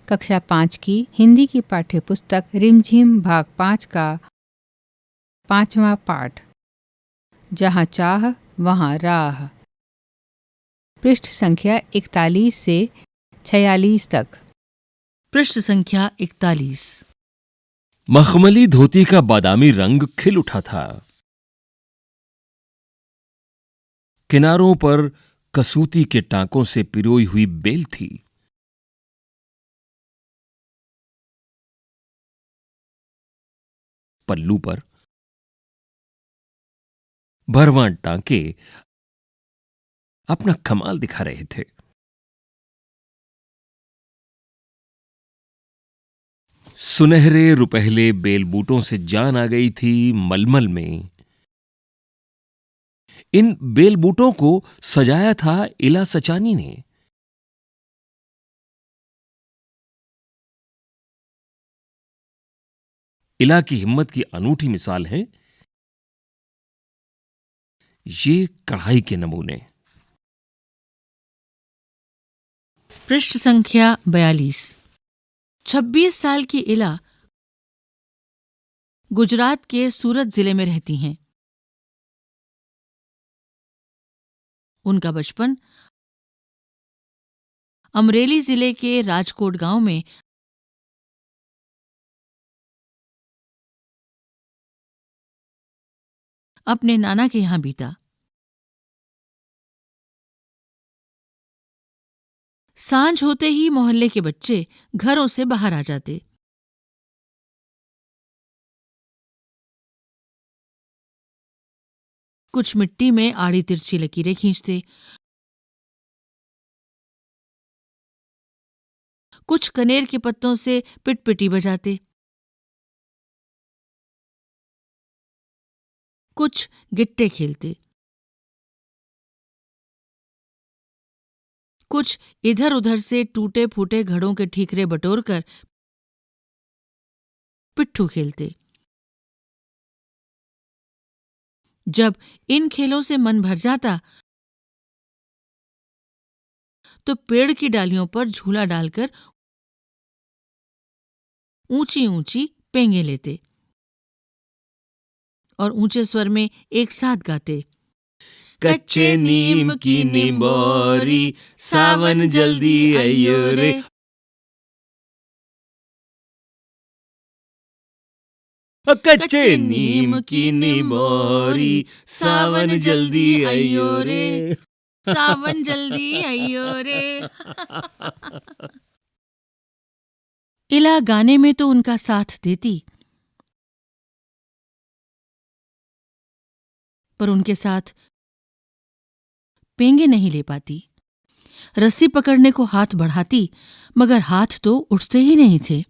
कक्षा 5 की हिंदी की पाठ्य पुस्तक रिमझिम भाग 5 का 5वां पाठ। जहाँ चाह वहाँ राह। पृष्ठ संख्या 41 से 46 तक। पृष्ठ संख्या 41। मखमली धोती का बादामी रंग खिल उठा था। किनारों पर कसूती के टांकों से पिरोई हुई बेल थी। पल्लू पर भरवां टांके अपना कमाल दिखा रहे थे। सुनहरे रुपहले बेलबूटों से जान आ गई थी मलमल में। इन बेलबूटों को सजाया था इला सचानी ने। इला की हिम्मत की अनूठी मिसाल है ये कढ़ाई के नमूने। पृष्ठ संख्या 42। 26 साल की इला गुजरात के सूरत जिले में रहती हैं। उनका बचपन अमरेली जिले के राजकोट गांव में अपने नाना के यहां बीता। सांझ होते ही मोहल्ले के बच्चे घरों से बाहर आ जाते। कुछ मिट्टी में आड़ी तिरछी लकीरें खींचते, कुछ कनेर के पत्तों से पिटपिटी बजाते, कुछ गिट्टे खेलते, कुछ इधर उधर से टूटे फूटे घड़ों के ठीकरे बटोरकर पिट्ठू खेलते। जब इन खेलों से मन भर जाता तो पेड़ की डालियों पर झूला डालकर ऊंची ऊंची पेंगे लेते और ऊंचे स्वर में एक साथ गाते। कच्चे नीम की निंबोरी सावन जल्दी आइयो रे। कच्चे नीम की निंबोरी सावन जल्दी आइयो रे। सावन जल्दी आइयो रे। इला गाने में तो उनका साथ देती, पर उनके साथ पेंगे नहीं ले पाती। रस्सी पकड़ने को हाथ बढ़ाती, मगर हाथ तो उठते ही नहीं थे।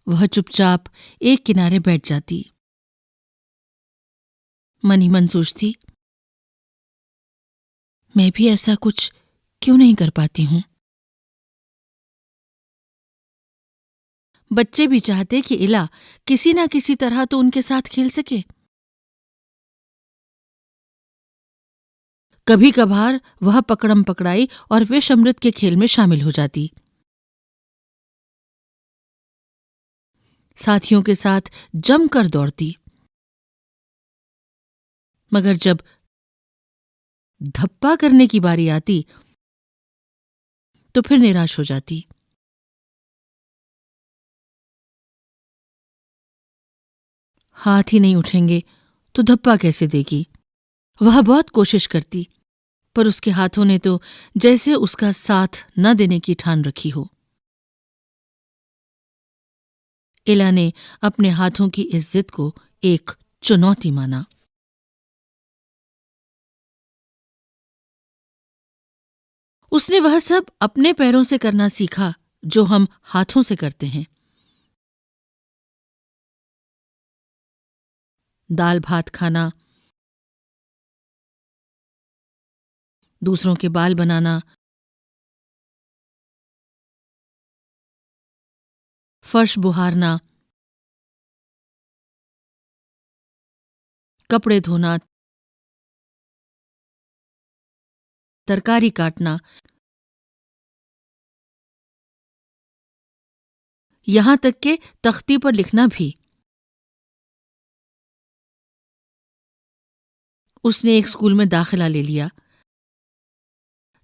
वह चुपचाप एक किनारे बैठ जाती। मन ही मन सोचती, मैं भी ऐसा कुछ क्यों नहीं कर पाती हूं। बच्चे भी चाहते कि इला किसी ना किसी तरह तो उनके साथ खेल सके। कभी कभार वह पकड़म पकड़ाई और विष अमृत के खेल में शामिल हो जाती। साथियों के साथ जमकर दौड़ती, मगर जब धप्पा करने की बारी आती तो फिर निराश हो जाती। हाथ ही नहीं उठेंगे तो धप्पा कैसे देगी। वह बहुत कोशिश करती, पर उसके हाथों ने तो जैसे उसका साथ न देने की ठान रखी हो। इला ने अपने हाथों की इस जिद को एक चुनौती माना। उसने वह सब अपने पैरों से करना सीखा जो हम हाथों से करते हैं। दाल भात खाना, दूसरों के बाल बनाना, फर्श बुहारना, कपड़े धोना, तरकारी काटना, यहां तक के तख्ती पर लिखना भी। उसने एक स्कूल में दाखिला ले लिया।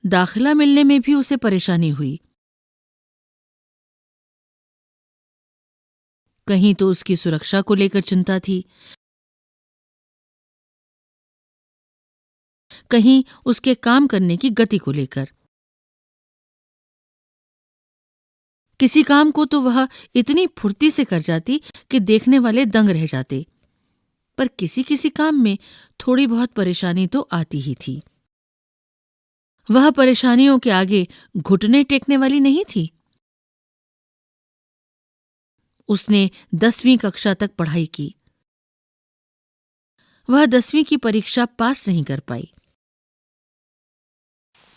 दाखिला मिलने में भी उसे परेशानी हुई। कहीं तो उसकी सुरक्षा को लेकर चिंता थी, कहीं उसके काम करने की गति को लेकर। किसी काम को तो वह इतनी फुर्ती से कर जाती कि देखने वाले दंग रह जाते, पर किसी किसी काम में थोड़ी बहुत परेशानी तो आती ही थी। वह परेशानियों के आगे घुटने टेकने वाली नहीं थी। उसने 10वीं कक्षा तक पढ़ाई की। वह 10वीं की परीक्षा पास नहीं कर पाई।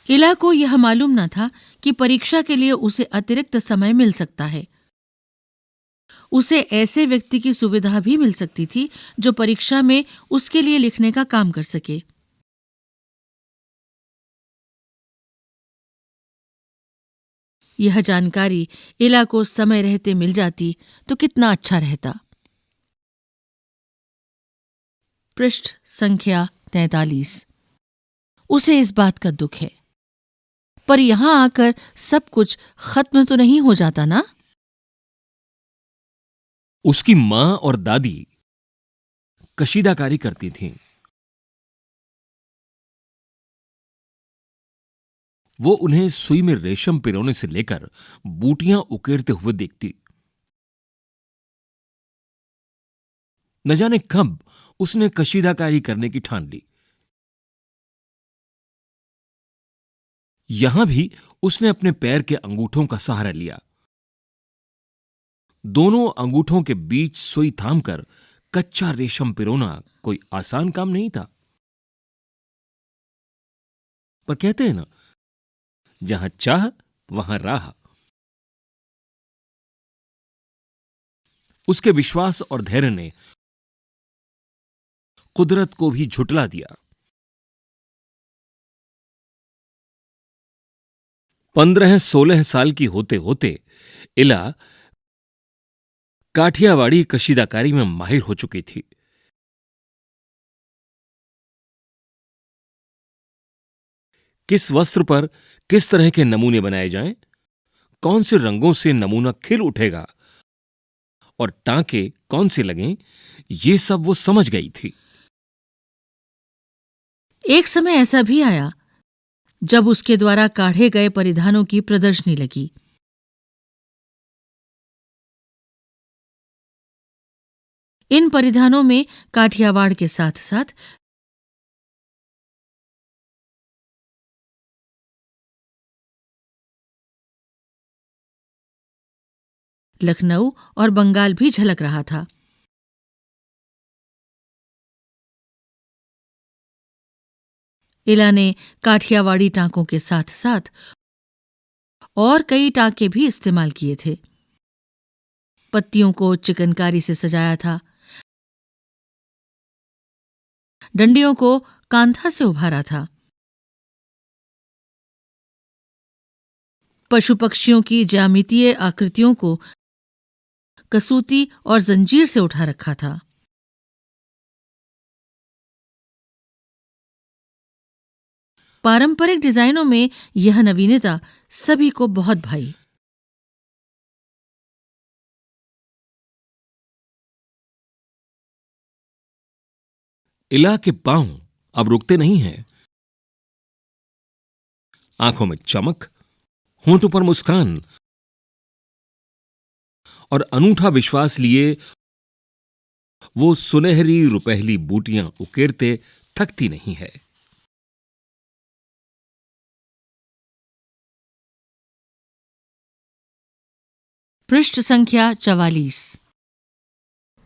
इला को यह मालूम न था कि परीक्षा के लिए उसे अतिरिक्त समय मिल सकता है। उसे ऐसे व्यक्ति की सुविधा भी मिल सकती थी जो परीक्षा में उसके लिए लिखने का काम कर सके। यह जानकारी इला को समय रहते मिल जाती तो कितना अच्छा रहता। पृष्ठ संख्या 43। उसे इस बात का दुख है, पर यहां आकर सब कुछ खत्म तो नहीं हो जाता ना? उसकी मां और दादी कशीदाकारी करती थीं। वो उन्हें सुई में रेशम पिरोने से लेकर बूटियां उकेरते हुए देखती। न जाने कब उसने कशीदाकारी करने की ठान ली। यहां भी उसने अपने पैर के अंगूठों का सहारा लिया। दोनों अंगूठों के बीच सुई थामकर कच्चा रेशम पिरोना कोई आसान काम नहीं था। पर कहते हैं ना, जहां चाह वहां राह। उसके विश्वास और धैर्य ने कुदरत को भी झुटला दिया। 15-16 साल की होते होते इला काठियावाड़ी कशीदाकारी में माहिर हो चुकी थी। किस वस्त्र पर किस तरह के नमूने बनाए जाएं, कौन से रंगों से नमूना खिल उठेगा और टांके कौन से लगें, ये सब वो समझ गई थी। एक समय ऐसा भी आया जब उसके द्वारा काढ़े गए परिधानों की प्रदर्शनी लगी। इन परिधानों में काठियावाड़ के साथ साथ लखनऊ और बंगाल भी झलक रहा था। इला ने काठियावाड़ी टांकों के साथ साथ और कई टांके भी इस्तेमाल किए थे। पत्तियों को चिकनकारी से सजाया था, डंडियों को कांधा से उभारा था, पशु पक्षियों की ज्यामितीय आकृतियों को कसूती और जंजीर से उठा रखा था। पारंपरिक डिजाइनों में यह नवीनता सभी को बहुत भाई। इला के पांव अब रुकते नहीं हैं। आंखों में चमक, होंठों पर मुस्कान और अनूठा विश्वास लिए वो सुनहरी रुपहली बूटियां उकेरते थकती नहीं है। पृष्ठ संख्या 44।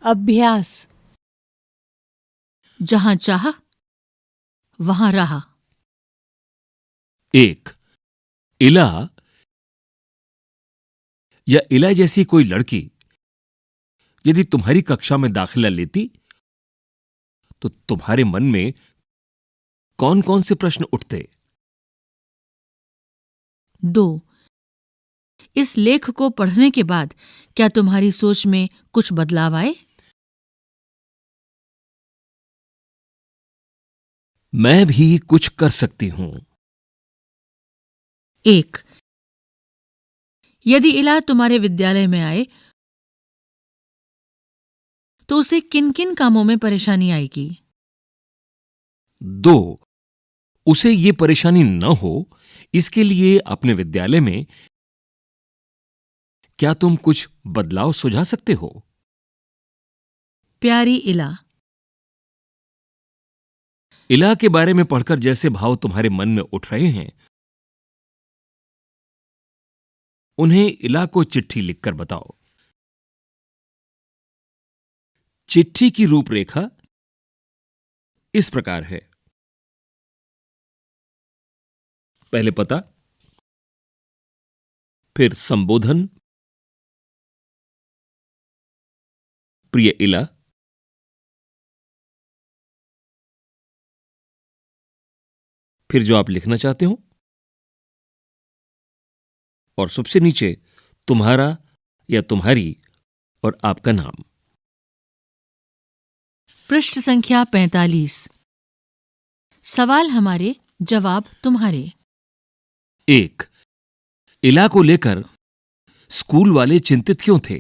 अभ्यास। जहां चाह वहां रहा। 1. इला या इला जैसी कोई लड़की यदि तुम्हारी कक्षा में दाखिला लेती तो तुम्हारे मन में कौन कौन से प्रश्न उठते? 2. इस लेख को पढ़ने के बाद क्या तुम्हारी सोच में कुछ बदलाव आए? मैं भी कुछ कर सकती हूं। 1. यदि इला तुम्हारे विद्यालय में आए तो उसे किन किन कामों में परेशानी आएगी? 2. उसे ये परेशानी न हो इसके लिए अपने विद्यालय में क्या तुम कुछ बदलाव सुझा सकते हो? प्यारी इला, इला के बारे में पढ़कर जैसे भाव तुम्हारे मन में उठ रहे हैं, उन्हें इला को चिट्ठी लिखकर बताओ। चिट्ठी की रूपरेखा इस प्रकार है। पहले पता, फिर संबोधन, प्रिय इला, फिर जो आप लिखना चाहते हो, और सबसे नीचे तुम्हारा या तुम्हारी और आपका नाम। पृष्ठ संख्या 45। सवाल हमारे, जवाब तुम्हारे। 1. इला को लेकर स्कूल वाले चिंतित क्यों थे?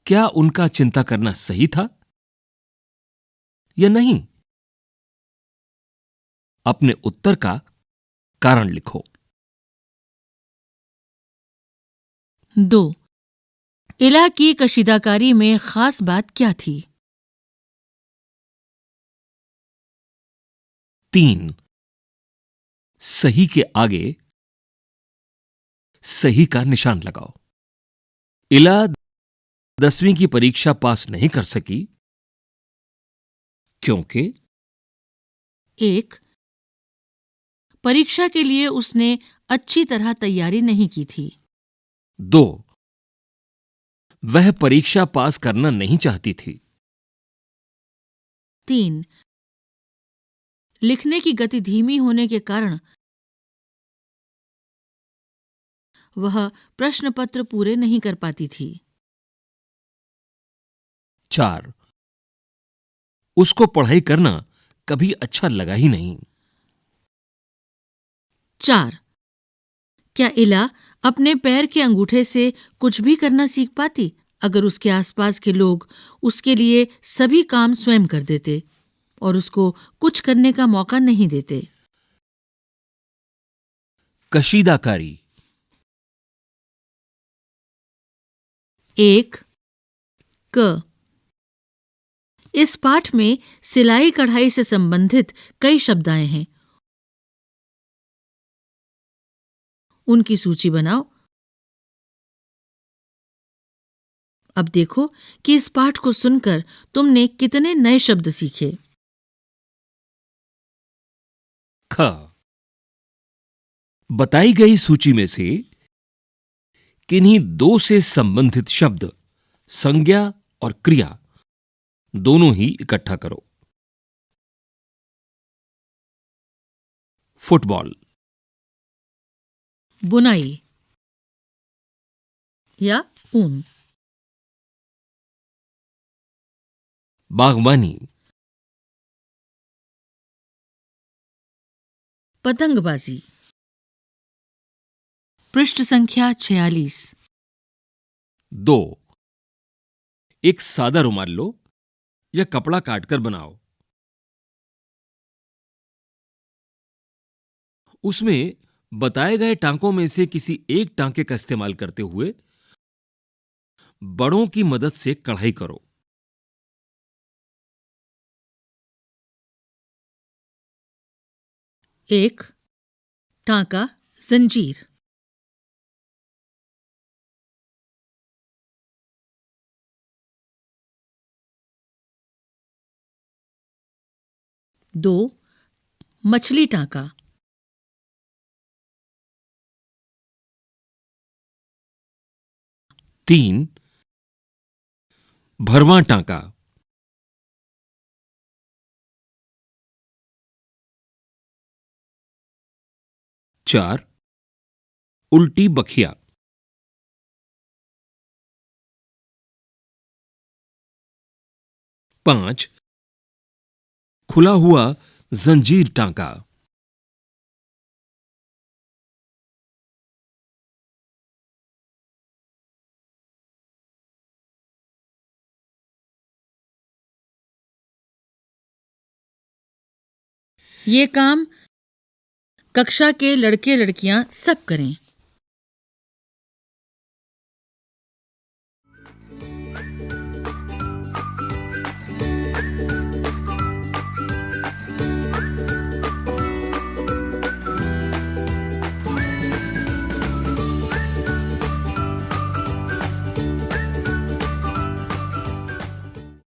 क्या उनका चिंता करना सही था या नहीं? अपने उत्तर का कारण लिखो। 2. इला की कशीदाकारी में खास बात क्या थी? 3. सही के आगे सही का निशान लगाओ। इला 10वीं की परीक्षा पास नहीं कर सकी क्योंकि 1. परीक्षा के लिए उसने अच्छी तरह तैयारी नहीं की थी। 2. वह परीक्षा पास करना नहीं चाहती थी। 3. लिखने की गति धीमी होने के कारण वह प्रश्न पत्र पूरे नहीं कर पाती थी। 4. उसको पढ़ाई करना कभी अच्छा लगा ही नहीं। 4. क्या इला अपने पैर के अंगूठे से कुछ भी करना सीख पाती अगर उसके आसपास के लोग उसके लिए सभी काम स्वयं कर देते और उसको कुछ करने का मौका नहीं देते? कशीदाकारी। 1. क। इस पाठ में सिलाई कढ़ाई से संबंधित कई शब्द आए हैं। उनकी सूची बनाओ। अब देखो कि इस पाठ को सुनकर तुमने कितने नए शब्द सीखे। ख। बताई गई सूची में से किन्हीं 2 से संबंधित शब्द, संज्ञा और क्रिया दोनों ही इकट्ठा करो। फुटबॉल, बुनाई या ऊन, बागवानी, पतंगबाजी। पृष्ठ संख्या 46। 2. एक सादा रुमाल लो या कपड़ा काटकर बनाओ। उसमें बताए गए टांकों में से किसी एक टांके का इस्तेमाल करते हुए बड़ों की मदद से कढ़ाई करो। 1. टांका, जंजीर। 2. मछली टांका। 3. भरवां टांका। 4. उल्टी बखिया। 5. खुला हुआ जंजीर टांका। 'ये काम कक्षा के लड़के लड़कियां सब करें।